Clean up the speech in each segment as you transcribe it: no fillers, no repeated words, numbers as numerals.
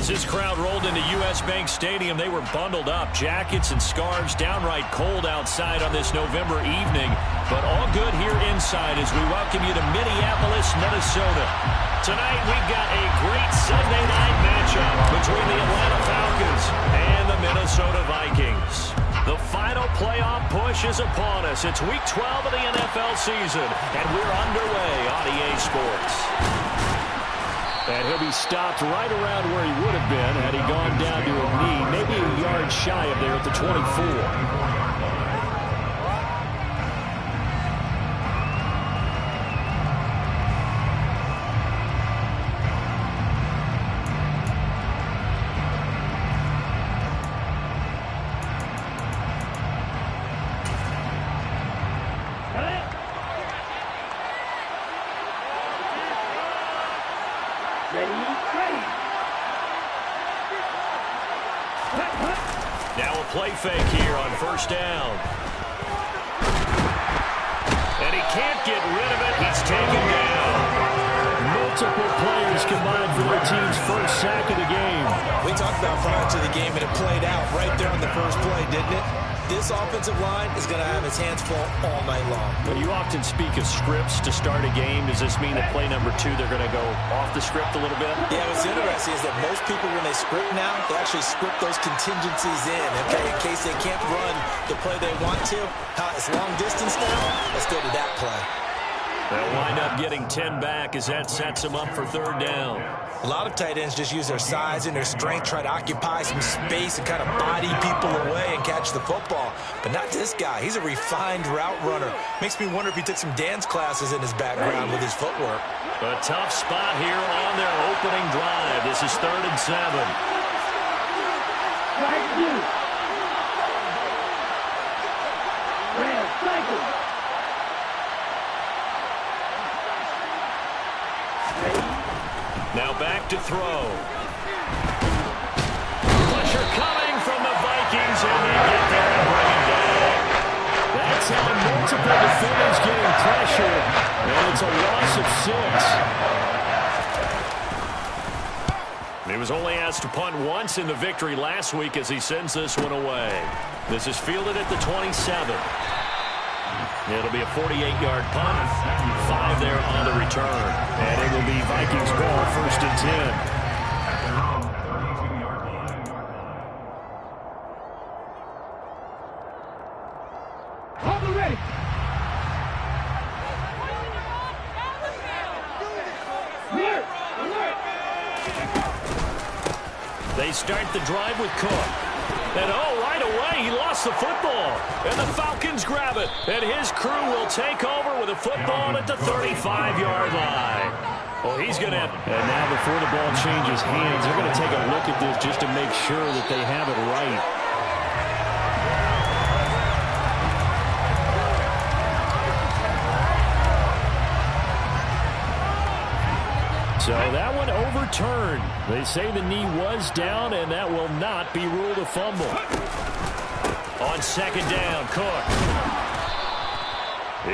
As this crowd rolled into U.S. Bank Stadium, they were bundled up. Jackets and scarves, downright cold outside on this November evening. But all good here inside as we welcome you to Minneapolis, Minnesota. Tonight, we've got a great Sunday night matchup between the Atlanta Falcons and the Minnesota Vikings. The final playoff push is upon us. It's Week 12 of the NFL season, and we're underway on EA Sports. And he'll be stopped right around where he would have been had he gone down to a knee, maybe a yard shy of there at the 24. Now a play fake here on first down. And he can't get rid of it. He's taken down. Multiple players combined for their team's first sack of the game. We talked about prior to the game, and it played out right there on the first play, didn't it? This offensive line is going to have its hands full all night long. When you often speak of scripts to start a game, does this mean that play number 2, they're going to go off the script a little bit? Yeah, what's interesting is that most people, when they script now, they actually script those contingencies in, okay, in case they can't run the play they want to. It's long distance now. Let's go to that play. They'll wind up getting 10 back as that sets them up for third down. A lot of tight ends just use their size and their strength, try to occupy some space and kind of body people away and catch the football. But not this guy. He's a refined route runner. Makes me wonder if he took some dance classes in his background with his footwork. A tough spot here on their opening drive. This is 3rd and 7. Now back to throw. Pressure coming from the Vikings, and they get there and bring him down. That's how multiple defenders getting pressure, and it's a loss of 6. He was only asked to punt once in the victory last week as he sends this one away. This is fielded at the 27. It'll be a 48-yard punt, 5 there on the return. And it will be Vikings ball, 1st and 10. They start the drive with Cook. And right away, he lost the football. And the Falcons grab it. And his crew will take over with a football at the 35-yard line. Well, he's going to have... And now before the ball changes hands, they're going to take a look at this just to make sure that they have it right. So that one overturned. They say the knee was down, and that will not be ruled a fumble. On 2nd down, Cook.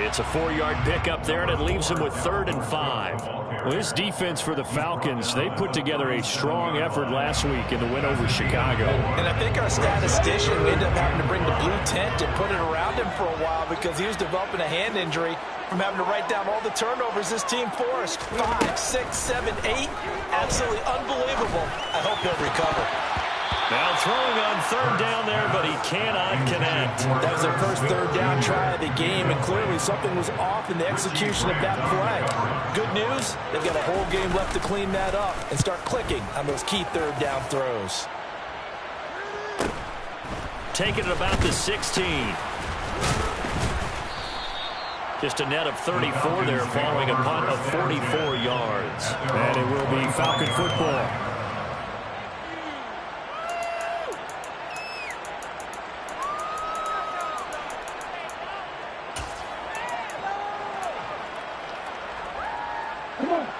It's a 4-yard pickup there, and it leaves him with 3rd and 5. Well, this defense for the Falcons, they put together a strong effort last week in the win over Chicago. And I think our statistician ended up having to bring the blue tent and put it around him for a while because he was developing a hand injury from having to write down all the turnovers this team forced. 5, 6, 7, 8. Absolutely unbelievable. I hope he'll recover. Now throwing on 3rd down there, but he cannot connect. That was their first 3rd down try of the game, and clearly something was off in the execution of that play. Good news, they've got a whole game left to clean that up and start clicking on those key 3rd down throws. Taking it about the 16. Just a net of 34 there following a punt of 44 yards. And it will be Falcon football.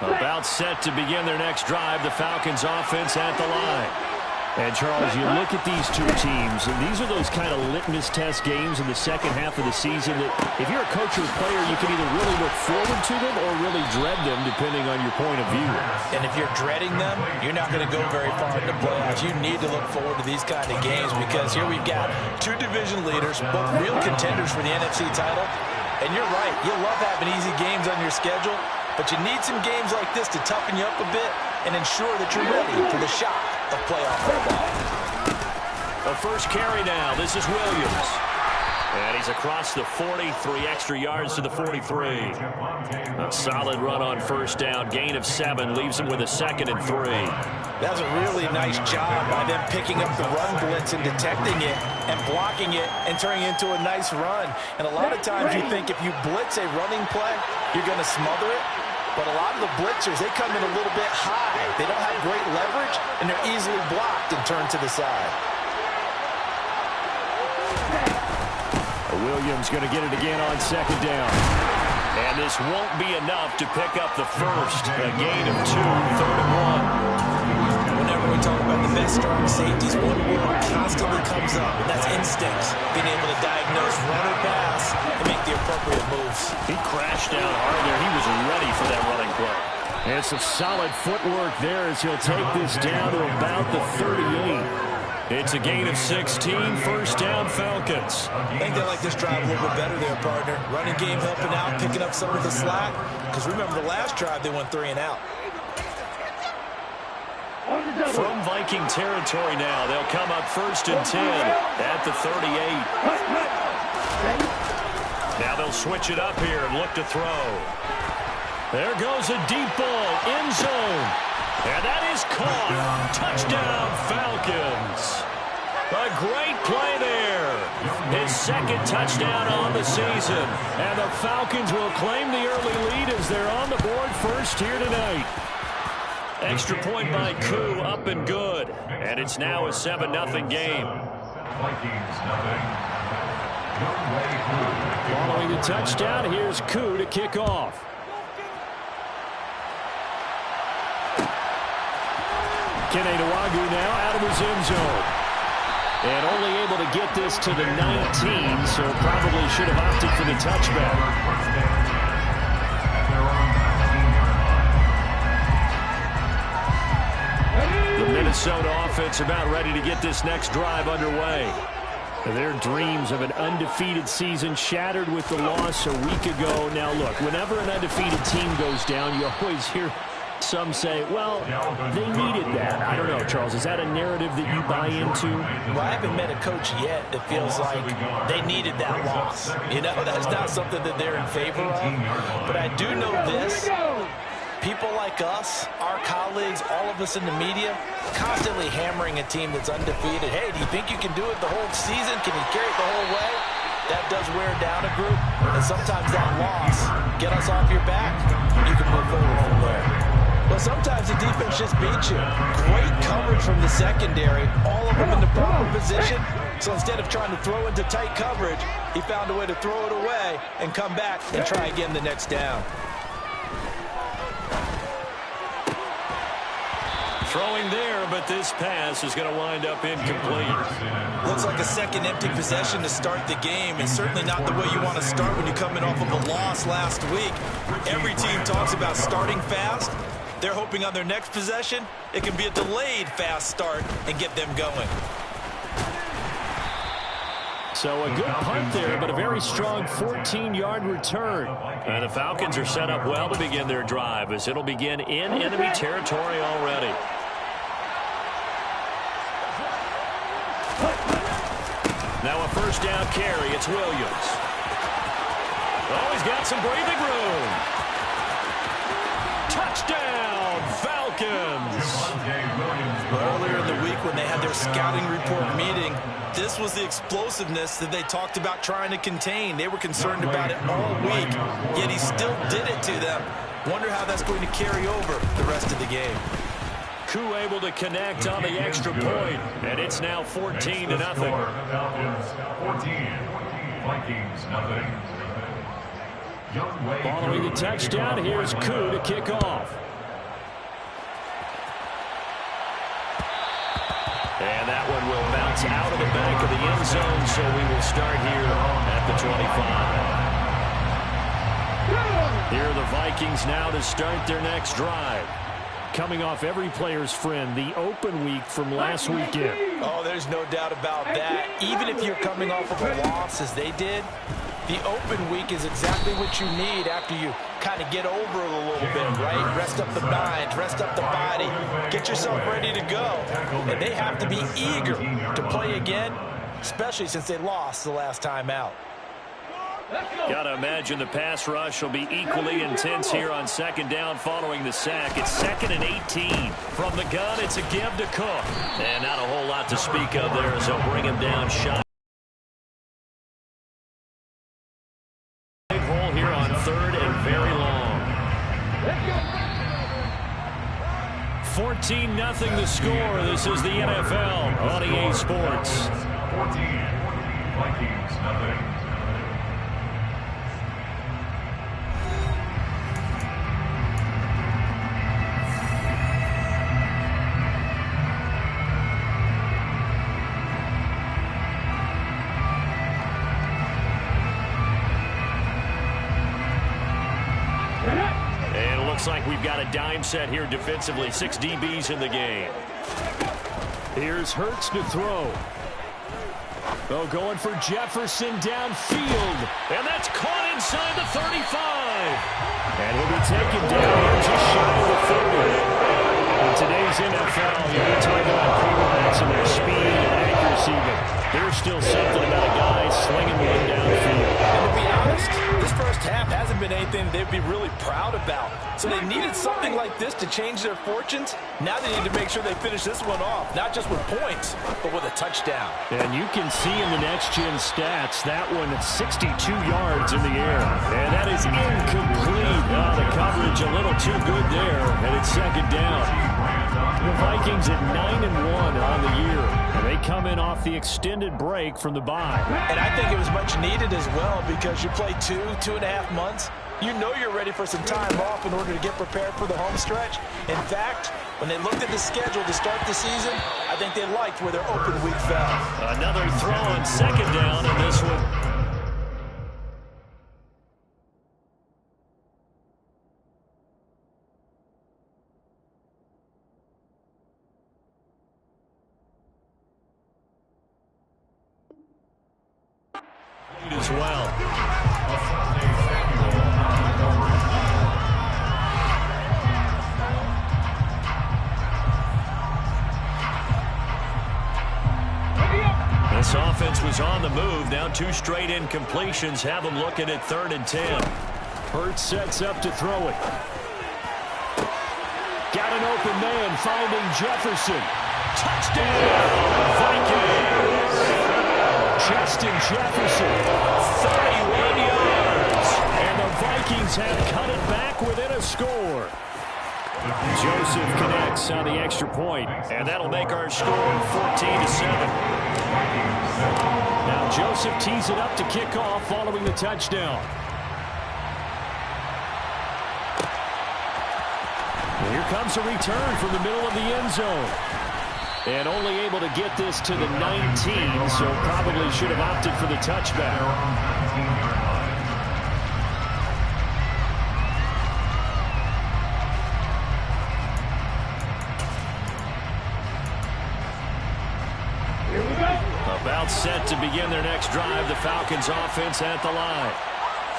About set to begin their next drive, the Falcons offense at the line. And, Charles, you look at these two teams, and these are those kind of litmus test games in the second half of the season that if you're a coach or a player, you can either really look forward to them or really dread them, depending on your point of view. And if you're dreading them, you're not going to go very far in the playoffs. You need to look forward to these kind of games because here we've got two division leaders, both real contenders for the NFC title. And you're right, you love having easy games on your schedule, but you need some games like this to toughen you up a bit and ensure that you're ready for the shock of playoff football. A first carry now. This is Williams. And he's across the 40, 3 extra yards to the 43. A solid run on first down. Gain of 7 leaves him with a 2nd and 3. That's a really nice job by them picking up the run blitz and detecting it and blocking it and turning it into a nice run. And a lot of times you think if you blitz a running play, you're going to smother it. But a lot of the blitzers, they come in a little bit high. They don't have great leverage, and they're easily blocked and turned to the side. Williams going to get it again on 2nd down. And this won't be enough to pick up the first. A gain of 2, 3rd and 1. Whenever we talk about the best strong safeties, one word constantly comes up, and that's instincts. Being able to diagnose run or pass and make the appropriate moves. He crashed down hard there. He was ready for that running play. And some solid footwork there as he'll take this down to about the 38. It's a gain of 16, first down Falcons. I think they like this drive a little bit better there, partner. Running game helping out, picking up some of the slack. Because remember the last drive, they went 3 and out. From Viking territory now, they'll come up 1st and 10 at the 38. Now they'll switch it up here and look to throw. There goes a deep ball, end zone. And that is caught. Touchdown, Falcons. A great play there. His 2nd touchdown on the season. And the Falcons will claim the early lead as they're on the board first here tonight. Extra point by Koo, up and good. And it's now a 7-0 game. Following the touchdown, here's Koo to kick off. Kenedawagu now out of his end zone. And only able to get this to the 19, so probably should have opted for the touchback. The Minnesota offense about ready to get this next drive underway. Their dreams of an undefeated season shattered with the loss a week ago. Now, look, whenever an undefeated team goes down, you always hear some say, well, they needed that. I don't know, Charles. Is that a narrative that you buy into? Well, I haven't met a coach yet that feels like they needed that loss. You know, that's not something that they're in favor of. But I do know this. People like us, our colleagues, all of us in the media, constantly hammering a team that's undefeated. Hey, do you think you can do it the whole season? Can you carry it the whole way? That does wear down a group. And sometimes that loss, get us off your back, you can move forward from there. Well, sometimes the defense just beats you. Great coverage from the secondary, all of them in the proper position. So instead of trying to throw into tight coverage, he found a way to throw it away and come back and try again the next down. Throwing there, but this pass is going to wind up incomplete. Looks like a second empty possession to start the game, and certainly not the way you want to start when you're coming off of a loss last week. Every team talks about starting fast. They're hoping on their next possession, it can be a delayed fast start and get them going. So a good punt there, but a very strong 14-yard return. And the Falcons are set up well to begin their drive as it'll begin in enemy territory already. Now a first down carry. It's Williams. Oh, he's got some breathing room. Touchdown, Falcons. Earlier in the week when they had their scouting report meeting, this was the explosiveness that they talked about trying to contain. They were concerned about it all week, yet he still did it to them. Wonder how that's going to carry over the rest of the game. Koo able to connect on the extra point, and it's now 14-0. Following the touchdown, here's Koo to kick off. It's out of the back of the end zone, so we will start here at the 25. Here are the Vikings now to start their next drive. Coming off every player's friend, the open week from last weekend. Oh, there's no doubt about that. Even if you're coming off of a loss as they did, the open week is exactly what you need after you kind of get over it a little bit, right? Rest up the mind, rest up the body, get yourself ready to go. And they have to be eager to play again, especially since they lost the last time out. Got to imagine the pass rush will be equally intense here on second down following the sack. It's 2nd and 18. From the gun, it's a give to Cook. And not a whole lot to speak of there as they'll bring him down shy. Hole here on 3rd and very long. 14-0 the score. This is the NFL on EA Sports. 14, Vikings, nothing. Looks like we've got a dime set here defensively. 6 DBs in the game. Here's Hurts to throw. Oh, going for Jefferson downfield. And that's caught inside the 35. And he'll be taken down just shy of the 30. In today's NFL, you're talking about quarterbacks and their speed and accuracy, but there's still something about a guy slinging one downfield. And to be honest, this first half hasn't been anything they'd be really proud about. So they needed something like this to change their fortunes. Now they need to make sure they finish this one off, not just with points, but with a touchdown. And you can see in the next-gen stats, that one 62 yards in the air. And that is incomplete. The coverage a little too good there, and it's second down. The Vikings at 9-1 on the year. And they come in off the extended break from the bye. And I think it was much needed as well because you play 2.5 months. You know you're ready for some time off in order to get prepared for the home stretch. In fact, when they looked at the schedule to start the season, I think they liked where their open week fell. Another throw on second down in this one. As well. This offense was on the move. Now 2 straight incompletions have them looking at 3rd and 10. Hurts sets up to throw it. Got an open man finding Jefferson. Touchdown, Vikings! Justin Jefferson, 31 yards. And the Vikings have cut it back within a score. Joseph connects on the extra point, and that'll make our score 14-7. Now Joseph tees it up to kick off following the touchdown. And here comes a return from the middle of the end zone. And only able to get this to the 19, so probably should have opted for the touchback. About set to begin their next drive. The Falcons offense at the line.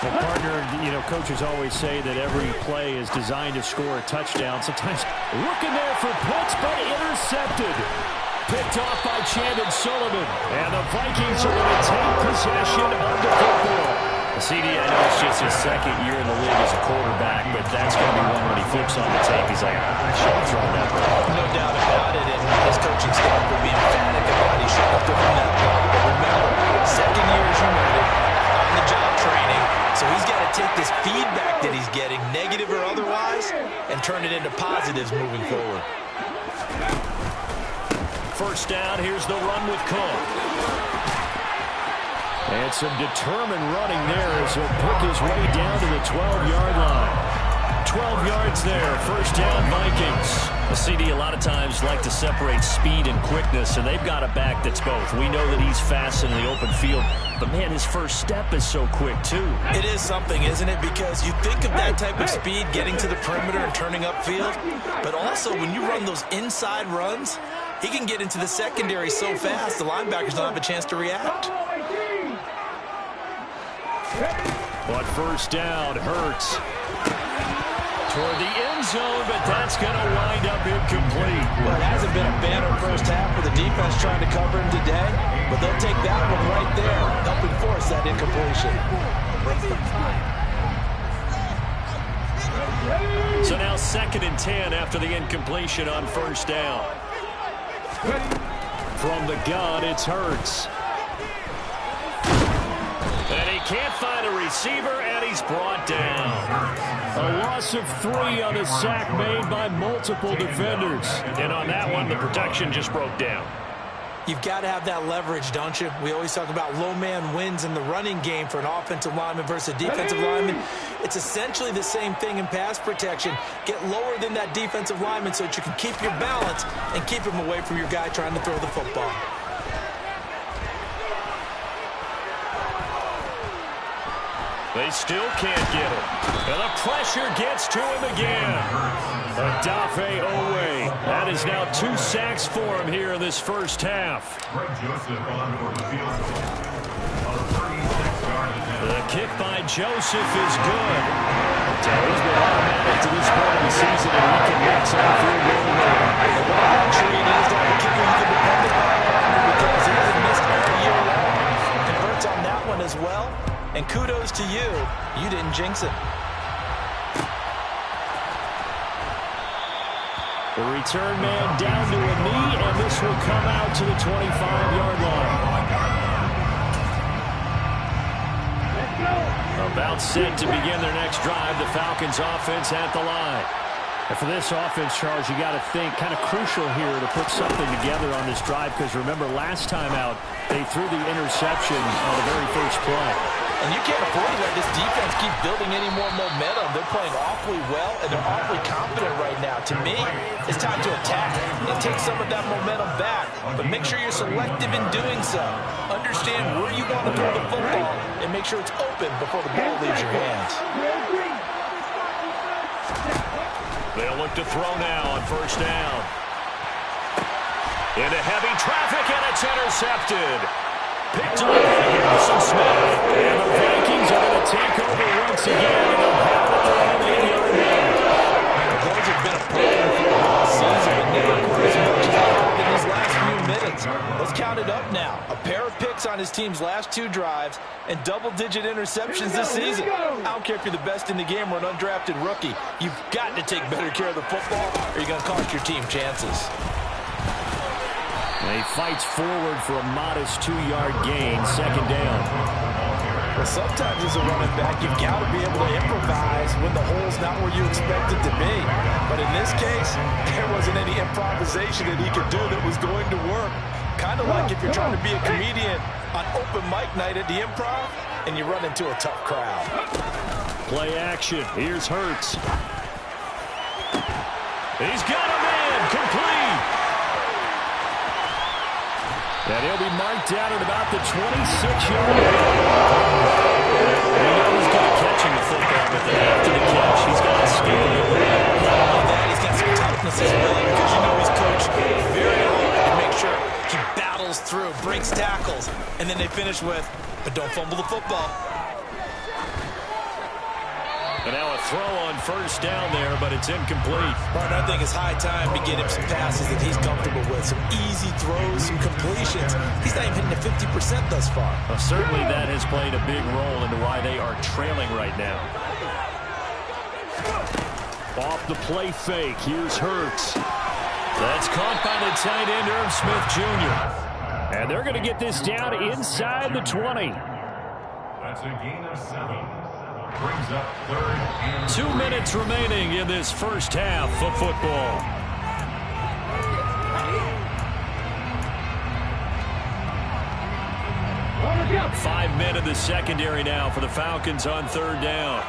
Well, partner, coaches always say that every play is designed to score a touchdown. Sometimes looking there for Pitts, but intercepted. Picked off by Chandon Sullivan. And the Vikings are going to take possession of the football. CD, I know it's just his 2nd year in the league as a quarterback, but that's going to be one when he flips on the tape. He's like, I should have thrown that ball. No doubt about it, and his coaching staff will be emphatic about he should have thrown that ball. But remember, 2nd year, as you noted, on-the-job training, so he's got to take this feedback that he's getting, negative or otherwise, and turn it into positives moving forward. First down, here's the run with Cook. And some determined running there as he'll pick his way down to the 12-yard line. 12 yards there, first down Vikings. The CD a lot of times like to separate speed and quickness, and they've got a back that's both. We know that he's fast in the open field, but, man, his first step is so quick, too. It is something, isn't it? Because you think of that type of speed getting to the perimeter and turning upfield, but also when you run those inside runs, he can get into the secondary so fast the linebackers don't have a chance to react. But first down, Hurts toward the end zone, but that's going to wind up incomplete. Well, it hasn't been a banner first half for the defense trying to cover him today, but they'll take that one right there, helping force that incompletion. So now 2nd and 10 after the incompletion on first down. From the gun, it's Hurts. And he can't find a receiver, and he's brought down. A loss of 3 on a sack made by multiple defenders. And on that one, the protection just broke down. You've got to have that leverage, don't you? We always talk about low man wins in the running game for an offensive lineman versus a defensive lineman. It's essentially the same thing in pass protection. Get lower than that defensive lineman so that you can keep your balance and keep him away from your guy trying to throw the football. They still can't get him. And the pressure gets to him again. Odafe Owe. That is now 2 sacks for him here in this first half. The kick by Joseph is good. So he's been automatic to this point of the season, and he can make some field goal later. Actually, it is that the kicker you can depend upon because he hasn't missed all year long. Converts on that one as well. And kudos to you. You didn't jinx it. The return man down to a knee, and this will come out to the 25-yard line. About set to begin their next drive. The Falcons offense at the line. And for this offense, Charles, you got to think kind of crucial here to put something together on this drive, because remember last time out they threw the interception on the very first play. And you can't afford to let this defense keep building any more momentum. They're playing awfully well, and they're awfully confident right now. To me, it's time to attack and take some of that momentum back. But make sure you're selective in doing so. Understand where you want to throw the football and make sure it's open before the ball leaves your hands. They'll look to throw now on first down. Into heavy traffic, and it's intercepted. Picked up by Harrison Smith. And the Vikings are going to take over once again. And they'll have it on the 8-yard line. Those have been a problem for the whole season, but never quite as much as they have in these last few minutes. Let's count it up now. A pair of picks on his team's last 2 drives and double-digit interceptions this season. I don't care if you're the best in the game or an undrafted rookie. You've got to take better care of the football, or you're going to cost your team chances. And he fights forward for a modest 2-yard gain, second down. Well, sometimes as a running back, you've got to be able to improvise when the hole's not where you expect it to be. But in this case, there wasn't any improvisation that he could do that was going to work. Kind of like if you're trying to be a comedian on open mic night at the Improv and you run into a tough crowd. Play action. Here's Hurts. He's got a man. Complete. And he'll be marked down at about the 26-yard line. We know he's good at catching the football, but then after the catch, he's got to scale it over. Not only that, he's got some toughness as well, because you know he's coached very hard to make sure he battles through, breaks tackles, and then they finish with, but don't fumble the football. And now a throw on first down there, but it's incomplete. Partner, I think it's high time to get him some passes that he's comfortable with. Some easy throws, some completions. He's not even hitting the 50% thus far. Well, certainly that has played a big role into why they are trailing right now. Off the play fake, here's Hurts. That's caught by the tight end, Irv Smith Jr. And they're going to get this down inside the 20. That's a gain of 7. Brings up 3rd and 2 minutes remaining in this first half of football. Five men in the secondary now for the Falcons on 3rd down.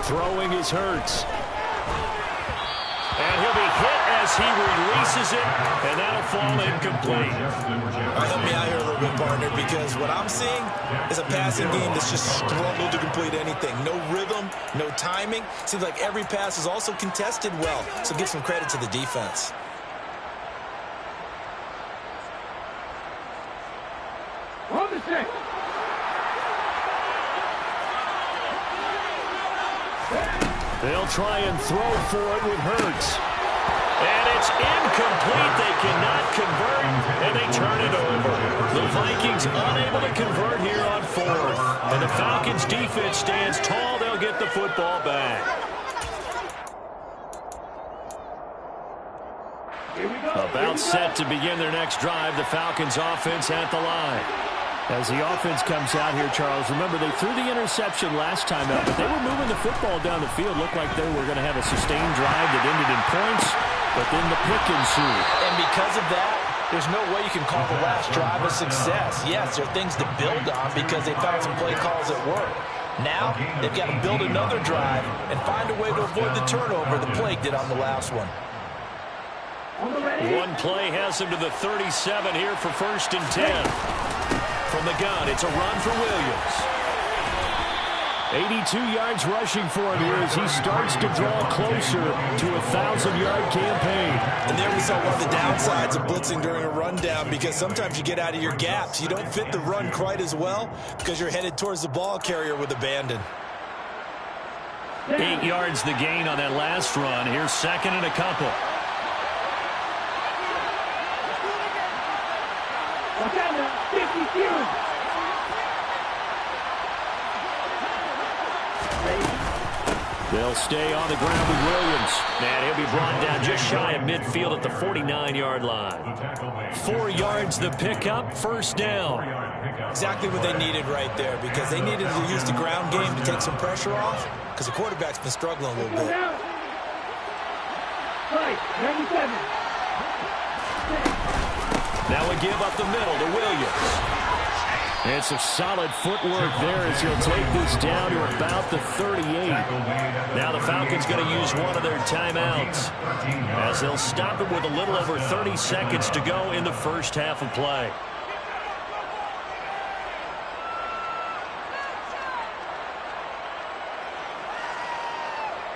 Throwing is Hurts. as he releases it, and that'll fall incomplete. All right, help me out here a little bit, partner, because what I'm seeing is a passing game that's just struggled to complete anything. No rhythm, no timing. Seems like every pass is also contested well, so give some credit to the defense. They'll try and throw for it with Hurts. And it's incomplete. They cannot convert, and they turn it over. The Vikings unable to convert here on fourth. And the Falcons' defense stands tall. They'll get the football back. About set to begin their next drive. The Falcons' offense at the line. As the offense comes out here, Charles, remember they threw the interception last time out, but they were moving the football down the field. Looked like they were going to have a sustained drive that ended in points, but then the pick ensued. And because of that, there's no way you can call the last drive a success. Yes, there are things to build on because they found some play calls that work. Now, they've got to build another drive and find a way to avoid the turnover the plague did on the last one. One play has them to the 37 here for 1st and 10. From the gun, it's a run for Williams. 82 yards rushing for him here as he starts to draw closer to a 1,000-yard campaign. And there we saw one of the downsides of blitzing during a rundown, because sometimes you get out of your gaps. You don't fit the run quite as well because you're headed towards the ball carrier with abandon. 8 yards the gain on that last run. Here's 2nd and a couple. They'll stay on the ground with Williams. And he'll be brought down just shy of midfield at the 49-yard line. 4 yards the pickup, 1st down. Exactly what they needed right there, because they needed to use the ground game to take some pressure off, because the quarterback's been struggling a little bit. Now we give up the middle to Williams. And some solid footwork there as he'll take this down to about the 38. Now the Falcons going to use one of their timeouts as they'll stop it with a little over 30 seconds to go in the first half of play.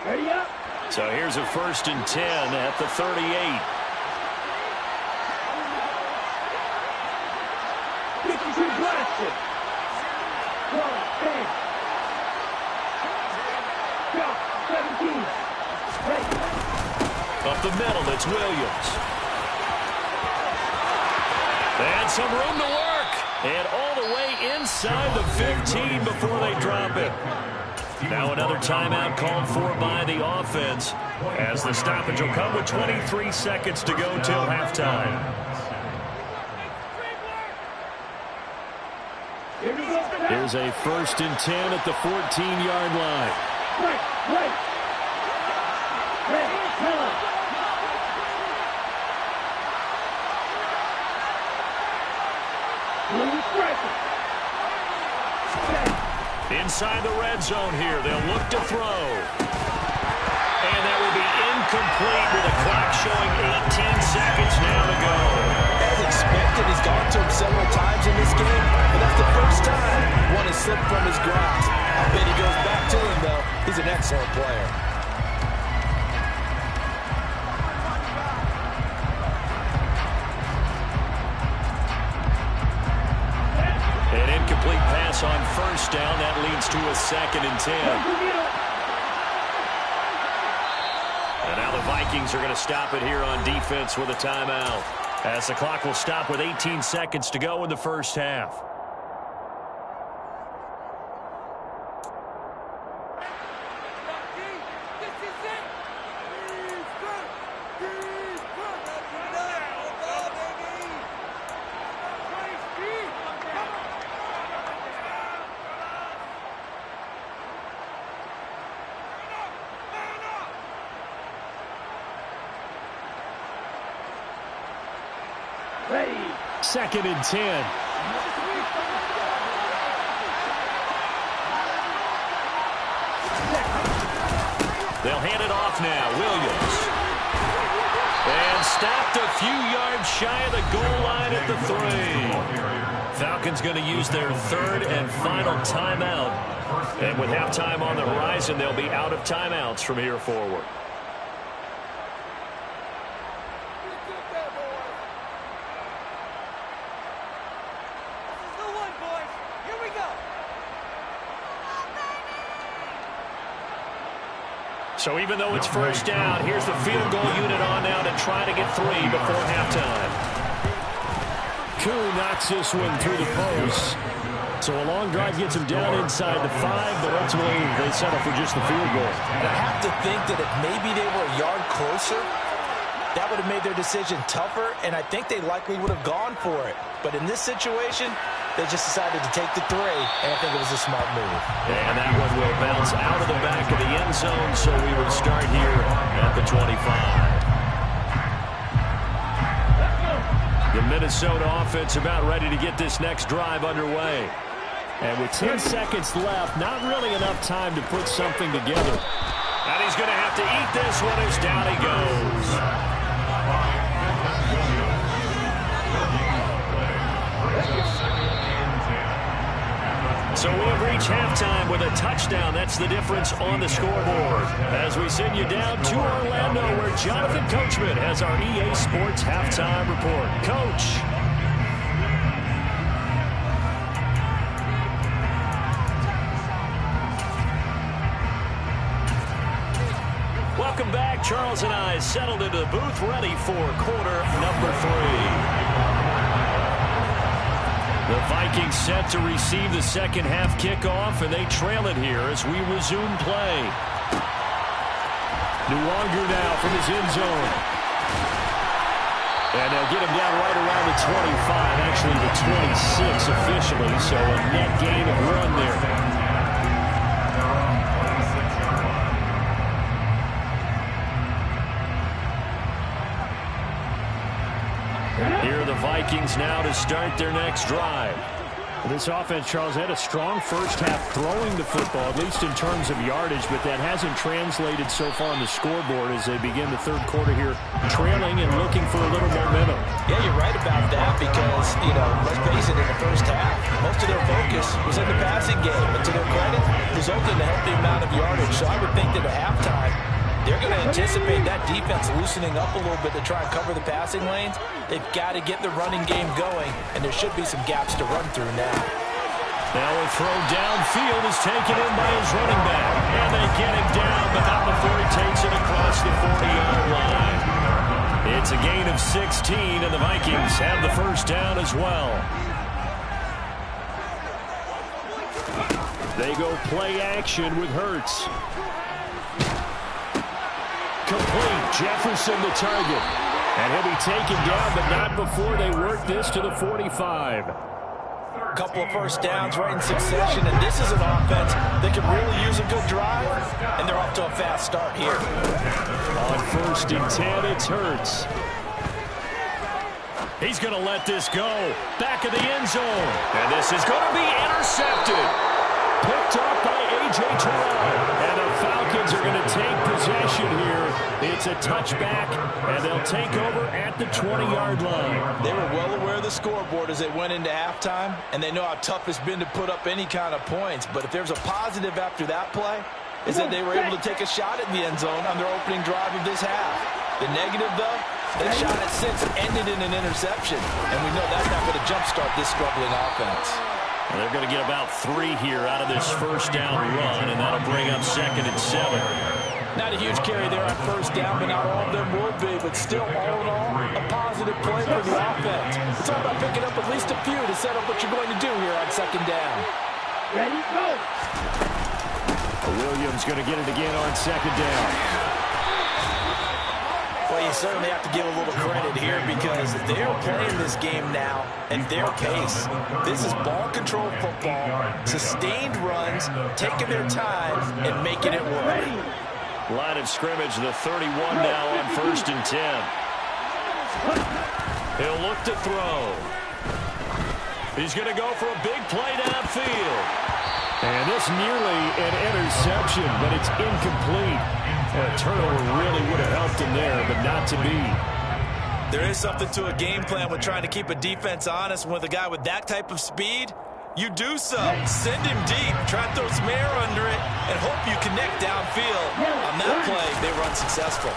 Ready up. So here's a 1st and 10 at the 38. Up the middle, it's Williams. And some room to work. And all the way inside the 15 before they drop it. Now another timeout called for by the offense, as the stoppage will come with 23 seconds to go till halftime. Here's a 1st and 10 at the 14-yard line. Inside the red zone here, they'll look to throw. And that will be incomplete with a clock showing 18 seconds now to go. As expected, he's gone to him several times in this game, but that's the first time one has slipped from his grasp. I bet he goes back to him, though. He's an excellent player. An incomplete pass on 1st down. That leads to a 2nd and 10. And now the Vikings are going to stop it here on defense with a timeout, as the clock will stop with 18 seconds to go in the first half. Ready. 2nd and 10. They'll hand it off now. Williams. And stopped a few yards shy of the goal line at the 3. Falcons going to use their third and final timeout. And with halftime on the horizon, they'll be out of timeouts from here forward. So even though it's first down, here's the field goal unit on now to try to get 3 before halftime. Koo knocks this one through the post. So a long drive gets him down inside the 5, but ultimately they settle for just the field goal. And I have to think that if maybe they were a yard closer, that would have made their decision tougher, and I think they likely would have gone for it. But in this situation, they just decided to take the 3, and I think it was a smart move. And that one will bounce out of the back of the end zone, so we will start here at the 25. The Minnesota offense about ready to get this next drive underway. And with 10 seconds left, not really enough time to put something together. And he's going to have to eat this one as down he goes. So we have reached halftime with a touchdown. That's the difference on the scoreboard. As we send you down to Orlando, where Jonathan Coachman has our EA Sports halftime report. Coach. Welcome back. Charles and I settled into the booth, ready for quarter number 3. The Vikings set to receive the second half kickoff, and they trail it here as we resume play. Nuwanger now from his end zone. And they'll get him down right around the 25, actually the 26 officially, so a net gain of 1 there. Here are the Vikings now to start their next drive. Well, this offense, Charles, had a strong first half throwing the football, at least in terms of yardage, but that hasn't translated so far on the scoreboard as they begin the third quarter here, trailing and looking for a little momentum. Yeah, you're right about that because, let's face it, in the first half, most of their focus was in the passing game. And to their credit, resulted in a healthy amount of yardage. So I would think that at halftime, they're going to anticipate that defense loosening up a little bit to try and cover the passing lanes. They've got to get the running game going, and there should be some gaps to run through now. Now a throw downfield is taken in by his running back. And they get him down, but not before he takes it across the 40-yard line. It's a gain of 16, and the Vikings have the first down as well. They go play action with Hurts. Complete. Jefferson the target. And he'll be taken down, but not before they work this to the 45. A couple of first downs right in succession, and this is an offense that can really use a good drive, and they're off to a fast start here. On 1st and 10, it's Hurts. He's going to let this go. Back of the end zone. And this is going to be intercepted. Picked up by A.J. Terrell. And the Falcons are going to take possession here. It's a touchback, and they'll take over at the 20-yard line. They were well aware of the scoreboard as they went into halftime, and they know how tough it's been to put up any kind of points. But if there's a positive after that play, is that they were able to take a shot at the end zone on their opening drive of this half. The negative, though, that shot at 6 ended in an interception, and we know that's not going to jumpstart this struggling offense. Well, they're going to get about 3 here out of this first down run, and that'll bring up 2nd and 7. Not a huge carry there on first down, but not all of them will be. But still, all in all, a positive play for the offense. It's all about picking up at least a few to set up what you're going to do here on 2nd down. Ready, go! Williams going to get it again on 2nd down. Well, you certainly have to give a little credit here because they're playing this game now at their pace. This is ball control football, sustained runs, taking their time, and making it work. Line of scrimmage, the 31 now on 1st and 10. He'll look to throw. He's going to go for a big play downfield. And this nearly an interception, but it's incomplete. A turnover really would have helped him there, but not to be. There is something to a game plan with trying to keep a defense honest. With a guy with that type of speed, you do so. Send him deep. Try to throw some air under it and hope you connect downfield. On that play, they were unsuccessful.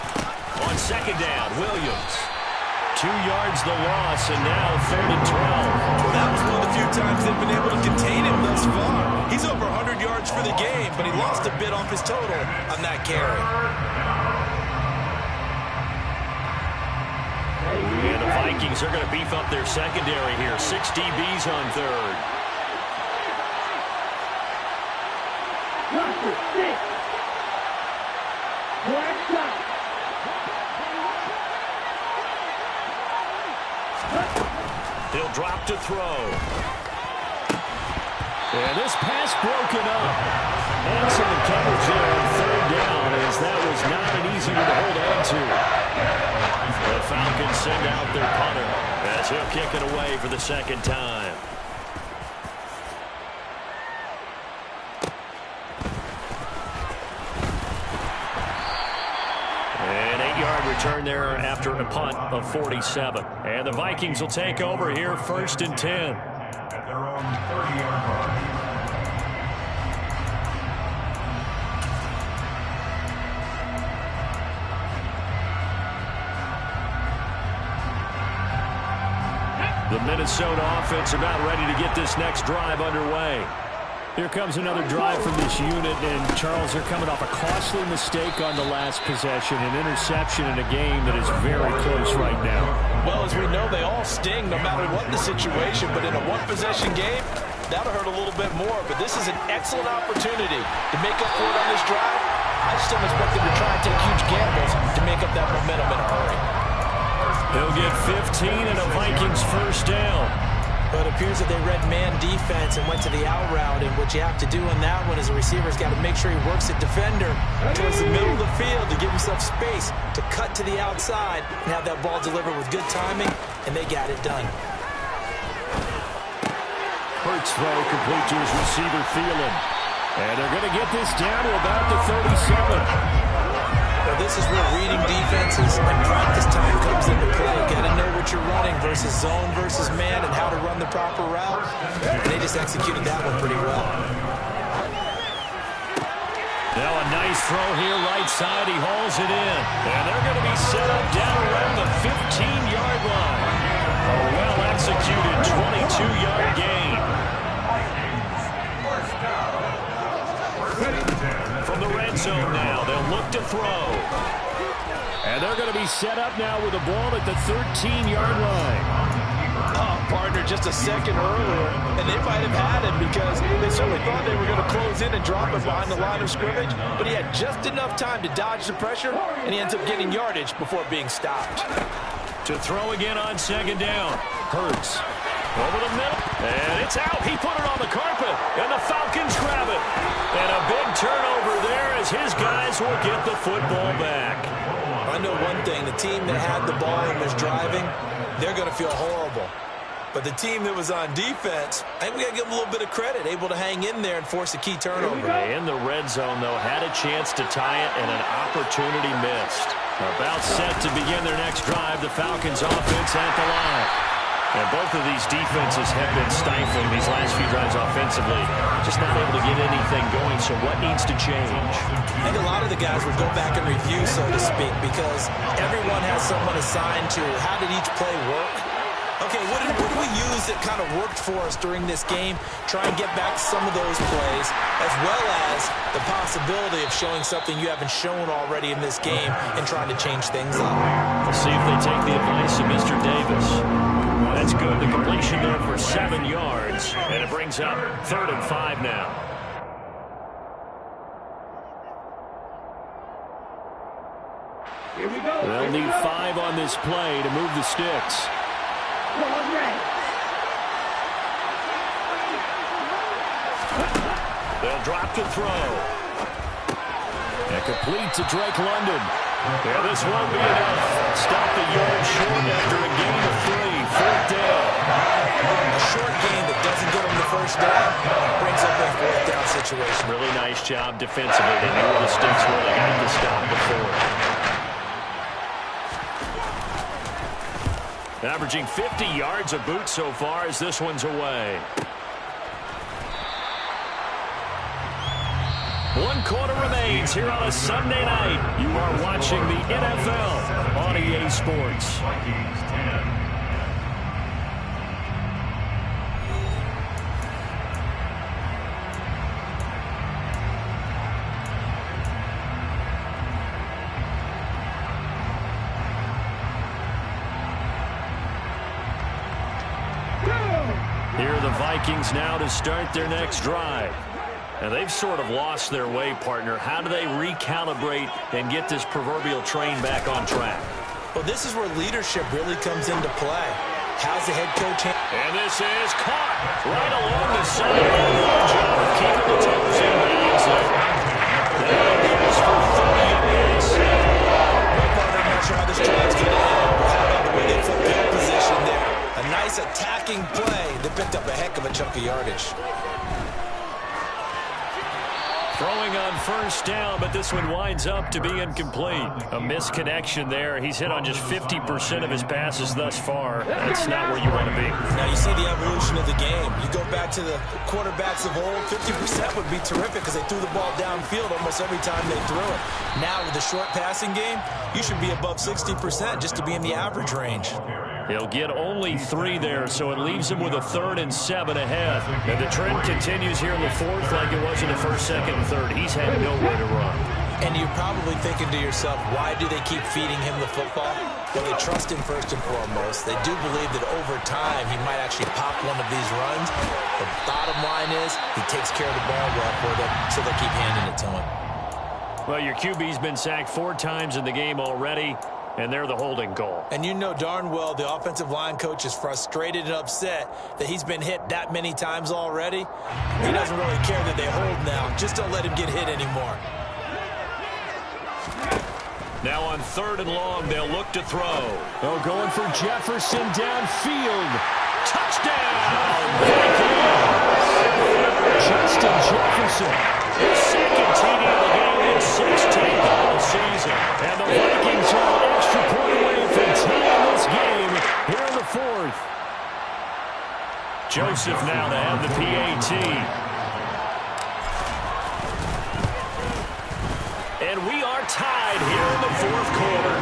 On second down, Williams. 2 yards the loss, and now 3rd and 12. Well, that was one of the few times they've been able to contain him thus far. He's over 100 yards for the game, but he lost a bit off his total on that carry. And the Vikings are going to beef up their secondary here. 6 DBs on 3rd. Number 6. Black shot. He'll drop to throw. And this pass broken up. Excellent coverage there on 3rd down, as that was not an easy one to hold on to. The Falcons send out their punter as he'll kick it away for the 2nd time. An 8-yard return there after a punt of 47. And the Vikings will take over here, 1st and 10. At their own 30-yard line. The Minnesota offense about ready to get this next drive underway. Here comes another drive from this unit, and Charles, they're coming off a costly mistake on the last possession, an interception in a game that is very close right now. Well, as we know, they all sting no matter what the situation, but in a one-possession game, that'll hurt a little bit more. But this is an excellent opportunity to make up for it on this drive. I just don't expect them to try and take huge gambles to make up that momentum in a hurry. He'll get 15 and a Vikings 1st down. But it appears that they read man defense and went to the out route, and what you have to do in that one is the receiver's got to make sure he works the defender towards the middle of the field to give himself space to cut to the outside and have that ball delivered with good timing, and they got it done. Hurts throw complete to his receiver Thielen. And they're going to get this down to about the 37. Well, this is where reading defenses and practice time comes into play. Got to know what you're running versus zone versus man and how to run the proper route. And they just executed that one pretty well. Now a nice throw here right side. He hauls it in. And they're going to be set up down around the 15-yard line. A well-executed 22-yard gain. From the red zone now, they'll look to throw. And they're going to be set up now with a ball at the 13-yard line. Oh, partner, just a second earlier, and they might have had him because they certainly thought they were going to close in and drop it behind the line of scrimmage, but he had just enough time to dodge the pressure, and he ends up getting yardage before being stopped. To throw again on 2nd down. Hurts. Over the middle. And it's out. He put it on the carpet. And the Falcons grab it. And a big turnover there as his guys will get the football back. I know one thing. The team that had the ball and was driving, they're going to feel horrible. But the team that was on defense, I think we got to give them a little bit of credit, able to hang in there and force a key turnover. In the red zone, though, had a chance to tie it and an opportunity missed. About set to begin their next drive, the Falcons offense at the line. And both of these defenses have been stifling these last few drives offensively. Just not able to get anything going, so what needs to change? I think a lot of the guys would go back and review, so to speak, because everyone has someone assigned to how did each play work. Okay, what did we use that kind of worked for us during this game? Try and get back some of those plays, as well as the possibility of showing something you haven't shown already in this game and trying to change things up. We'll see if they take the advice of Mr. Davis. That's good. The completion there for 7 yards, and it brings up 3rd and 5 now. Here we go. They'll need 5 on this play to move the sticks. They'll drop to throw. And complete to Drake London. Yeah, this won't be enough. Stop the yard short after a gain of 3. 4th down. A short gain that doesn't get them the 1st down brings up a 4th down situation. Really nice job defensively. They knew where the sticks were. They got the stop before. Averaging 50 yards a boot so far as this one's away. 1 quarter remains here on a Sunday night. You are watching the NFL on EA Sports. Vikings 10. Here are the Vikings now to start their next drive. And they've sort of lost their way, partner. How do they recalibrate and get this proverbial train back on track? Well, this is where leadership really comes into play. How's the head coach? And this is caught right along the sideline. Good job of keeping the toes in bounds there. That is for 30 yards. I'm not sure how this drive's going to end. How about the way they flip field position there? A nice attacking play that picked up a heck of a chunk of yardage. Throwing on first down, but this one winds up to be incomplete. A misconnection there. He's hit on just 50% of his passes thus far. That's not where you want to be. Now you see the evolution of the game. You go back to the quarterbacks of old, 50% would be terrific because they threw the ball downfield almost every time they threw it. Now with the short passing game, you should be above 60% just to be in the average range. He'll get only 3 there, so it leaves him with a 3rd and 7 ahead. And the trend continues here in the 4th like it was in the 1st, 2nd, and 3rd. He's had nowhere to run. And you're probably thinking to yourself, why do they keep feeding him the football? Well, they trust him first and foremost. They do believe that over time he might actually pop one of these runs. The bottom line is he takes care of the ball well for them, so they'll keep handing it to him. Well, your QB's been sacked 4 times in the game already, and they're the holding goal. And you know darn well the offensive line coach is frustrated and upset that he's been hit that many times already. He doesn't really care that they hold now. Just don't let him get hit anymore. Now on 3rd and long, they'll look to throw. Oh, going for Jefferson downfield. Touchdown! Justin Jefferson. His 2nd TD of the game in 16th all season. And the Vikings are an extra point away from tying this game here in the 4th. Joseph now to have the PAT. And we are tied here in the 4th quarter.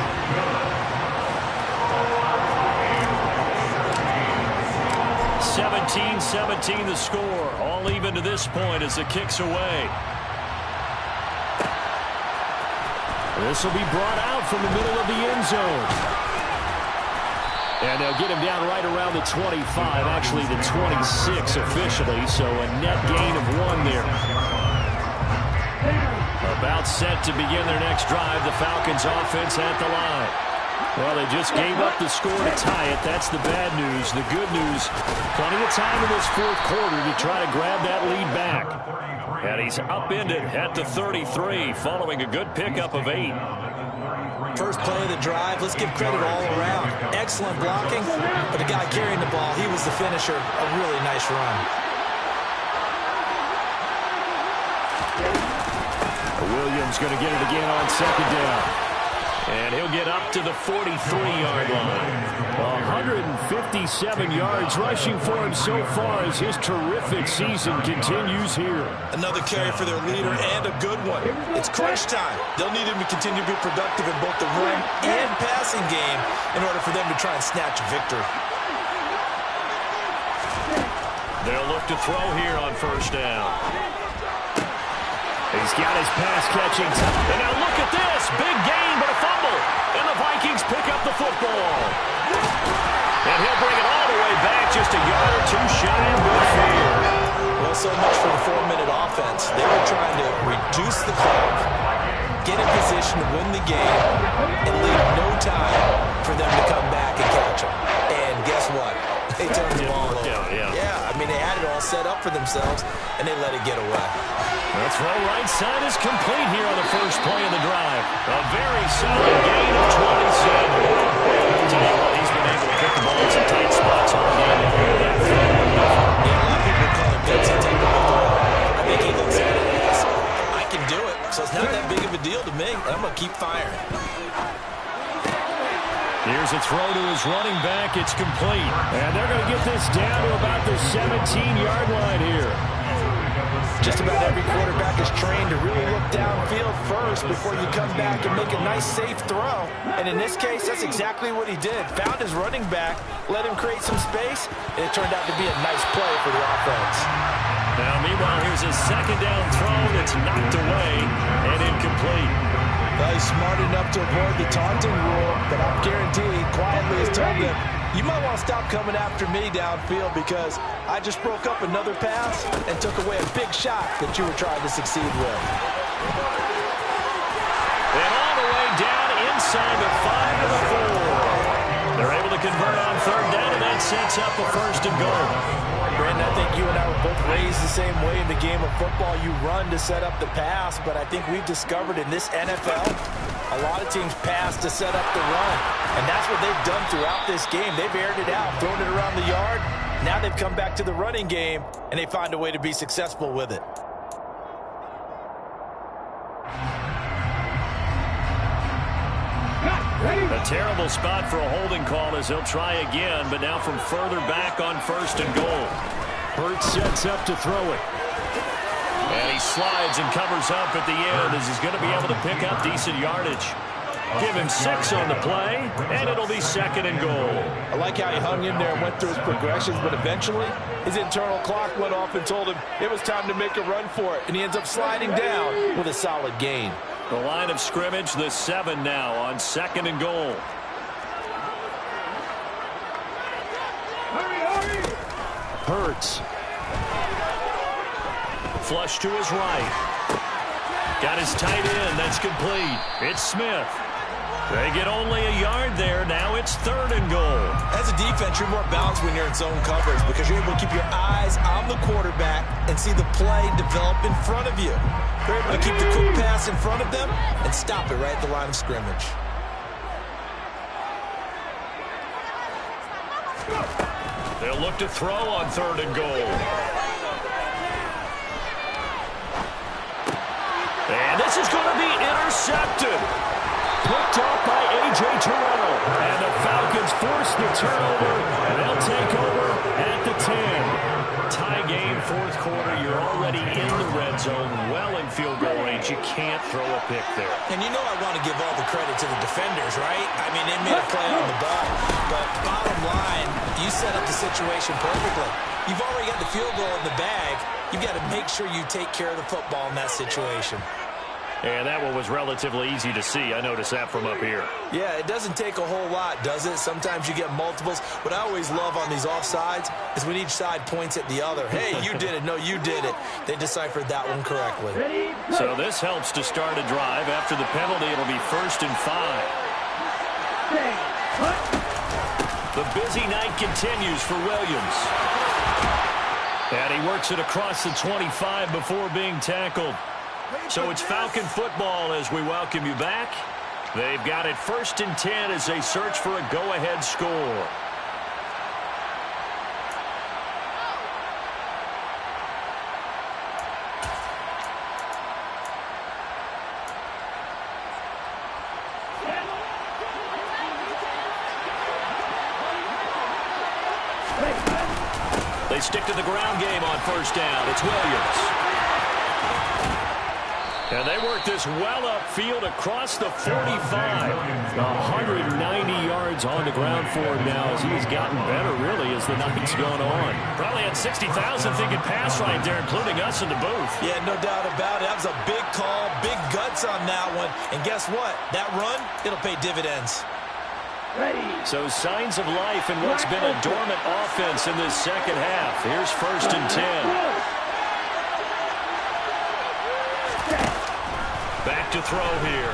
17-17 the score. All even to this point as the kick's away. This will be brought out from the middle of the end zone. And they'll get him down right around the 25, actually the 26 officially, so a net gain of 1 there. About set to begin their next drive, the Falcons offense at the line. Well, they just gave up the score to tie it. That's the bad news. The good news, plenty of time in this 4th quarter to try to grab that lead back. And he's upended at the 33, following a good pickup of 8. First play of the drive, let's give credit all around. Excellent blocking, but the guy carrying the ball, he was the finisher. A really nice run. Williams going to get it again on 2nd down. And he'll get up to the 43-yard line. 157 yards rushing for him so far as his terrific season continues here. Another carry for their leader and a good one. It's crunch time. They'll need him to continue to be productive in both the run and passing game in order for them to try and snatch a victory. They'll look to throw here on 1st down. He's got his pass-catching time. And now look at this. Big gain, but a fumble. And the Vikings pick up the football. And he'll bring it all the way back, just a yard or 2 shy of midfield. Well, so much for the 4-minute offense. They were trying to reduce the clock, get in position to win the game, and leave no time for them to come back and catch them. And guess what? They turned the ball over. Yeah, I mean, they had it all set up for themselves, and they let it get away. The throw right side is complete here on the first play of the drive. A very solid gain of 27. Tell you what, he's been able to pick the ball in some tight spots all game. Yeah, a lot of people call it gutsy type of throw. I think he looks at it as, I can do it, so it's not that big of a deal to me, and I'm going to keep firing. Here's a throw to his running back. It's complete. And they're going to get this down to about the 17-yard line here. Just about every quarterback is trained to really look downfield first before you come back and make a nice, safe throw. And in this case, that's exactly what he did. Found his running back, let him create some space, and it turned out to be a nice play for the offense. Now, meanwhile, here's a second down throw that's knocked away and incomplete. Well, he's smart enough to avoid the taunting rule, but I'm guaranteed quietly has told them, you might want to stop coming after me downfield because I just broke up another pass and took away a big shot that you were trying to succeed with. And all the way down inside the 5 to the 4. They're able to convert on third down, and that sets up a first and goal. Brandon, I think you and I were both raised the same way in the game of football. You run to set up the pass, but I think we've discovered in this NFL, a lot of teams pass to set up the run. And that's what they've done throughout this game. They've aired it out, thrown it around the yard. Now they've come back to the running game, and they find a way to be successful with it. A terrible spot for a holding call as he'll try again, but now from further back on first and goal. Hurts sets up to throw it. And he slides and covers up at the end as he's going to be able to pick up decent yardage. Give him 6 on the play, and it'll be second and goal. I like how he hung in there and went through his progressions, but eventually his internal clock went off and told him it was time to make a run for it, and he ends up sliding down with a solid gain. The line of scrimmage, the 7 now on second and goal. Hurts. Flush to his right. Got his tight end. That's complete. It's Smith. They get only a yard there. Now it's third and goal. As a defense, you're more balanced when you're in zone coverage because you're able to keep your eyes on the quarterback and see the play develop in front of you. They're able to keep the quick pass in front of them and stop it right at the line of scrimmage. They'll look to throw on third and goal. And this is going to be intercepted. Picked off by A.J. Terrell. And the Falcons force the turnover. And they'll take over at the 10. Tie game, fourth quarter. You're already in the red zone, well in field goal range. You can't throw a pick there. And you know I want to give all the credit to the defenders, right? I mean, they made a play on the ball. But bottom line, you set up the situation perfectly. You've already got the field goal in the bag. You've got to make sure you take care of the football in that situation. And that one was relatively easy to see. I noticed that from up here. Yeah, it doesn't take a whole lot, does it? Sometimes you get multiples. What I always love on these offsides is when each side points at the other. Hey, you did it. No, you did it. They deciphered that one correctly. So this helps to start a drive. After the penalty, it'll be 1st and 5. The busy night continues for Williams. And he works it across the 25 before being tackled. So it's Falcon football as we welcome you back. They've got it 1st and 10 as they search for a go-ahead score. They stick to the ground game on 1st down. It's Williams. And they work this well upfield across the 45. 190 yards on the ground for him now as he's gotten better, really, as the night's gone on. Probably had 60,000 thinking pass right there, including us in the booth. Yeah, no doubt about it. That was a big call, big guts on that one. And guess what? That run, it'll pay dividends. So signs of life in what's been a dormant offense in this second half. Here's 1st and 10. Back to throw here.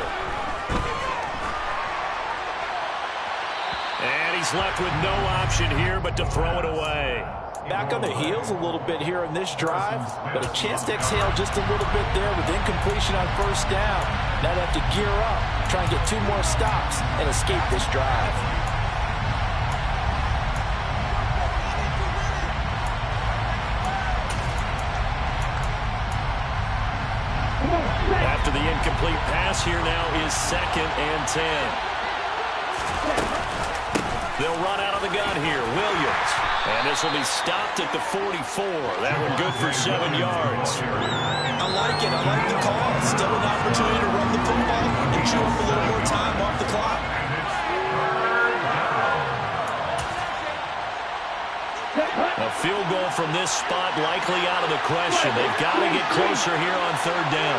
And he's left with no option here but to throw it away. Back on the heels a little bit here in this drive, but a chance to exhale just a little bit there with incompletion on 1st down. Now they have to gear up, try and get 2 more stops and escape this drive. After the incomplete pass, here now is 2nd and 10. They'll run out of the gun here. Williams. And this will be stopped at the 44. That one good for 7 yards. I like it. I like the call. Still an opportunity to run the football and chew up a little more time off the clock. A field goal from this spot likely out of the question. They've got to get closer here on 3rd down.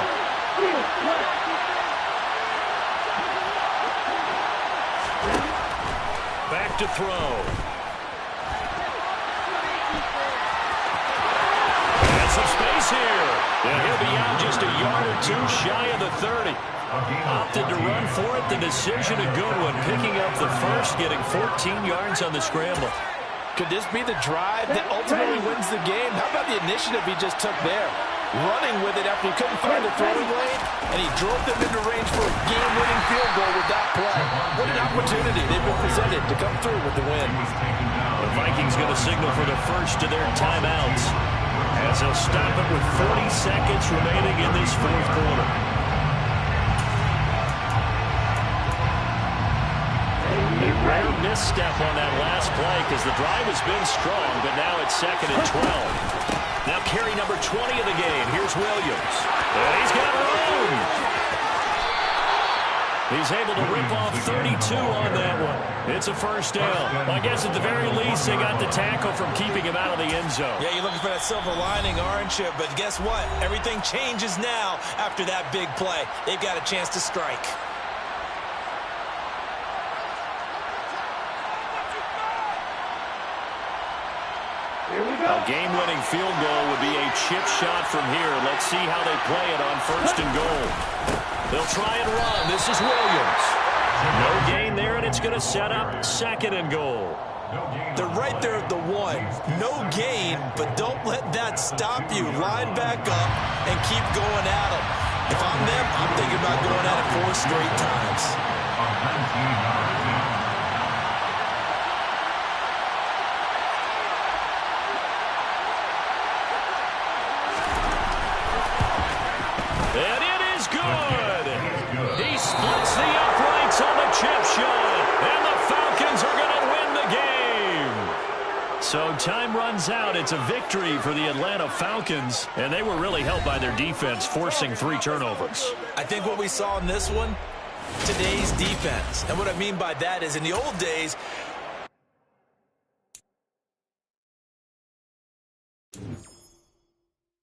Back to throw. And some space here. And he'll be out just a yard or two shy of the 30. Opted to run for it. The decision a good one. Picking up the first, getting 14 yards on the scramble. Could this be the drive that ultimately wins the game? How about the initiative he just took there? Running with it after he couldn't find a throwing lane, and he drove them into range for a game-winning field goal with that play. What an opportunity they've been presented to come through with the win. The Vikings going to signal for the first of their timeouts as they'll stop it with 40 seconds remaining in this 4th quarter. A rare misstep on that last play because the drive has been strong, but now it's 2nd and 12. Now carry number 20 of the game. Here's Williams. And he's got room. He's able to rip off 32 on that one. It's a first down. Well, I guess at the very least they got the tackle from keeping him out of the end zone. Yeah, you're looking for that silver lining, aren't you? But guess what? Everything changes now after that big play. They've got a chance to strike. A game-winning field goal would be a chip shot from here. Let's see how they play it on 1st and goal. They'll try and run. This is Williams. No gain there, and it's going to set up 2nd and goal. They're right there at the 1. No gain, but don't let that stop you. Line back up and keep going at them. If I'm them, I'm thinking about going at it 4 straight times. And it is good. He splits the uprights on the chip shot. And the Falcons are going to win the game. So time runs out. It's a victory for the Atlanta Falcons. And they were really helped by their defense, forcing 3 turnovers. I think what we saw in this one, today's defense. And what I mean by that is in the old days,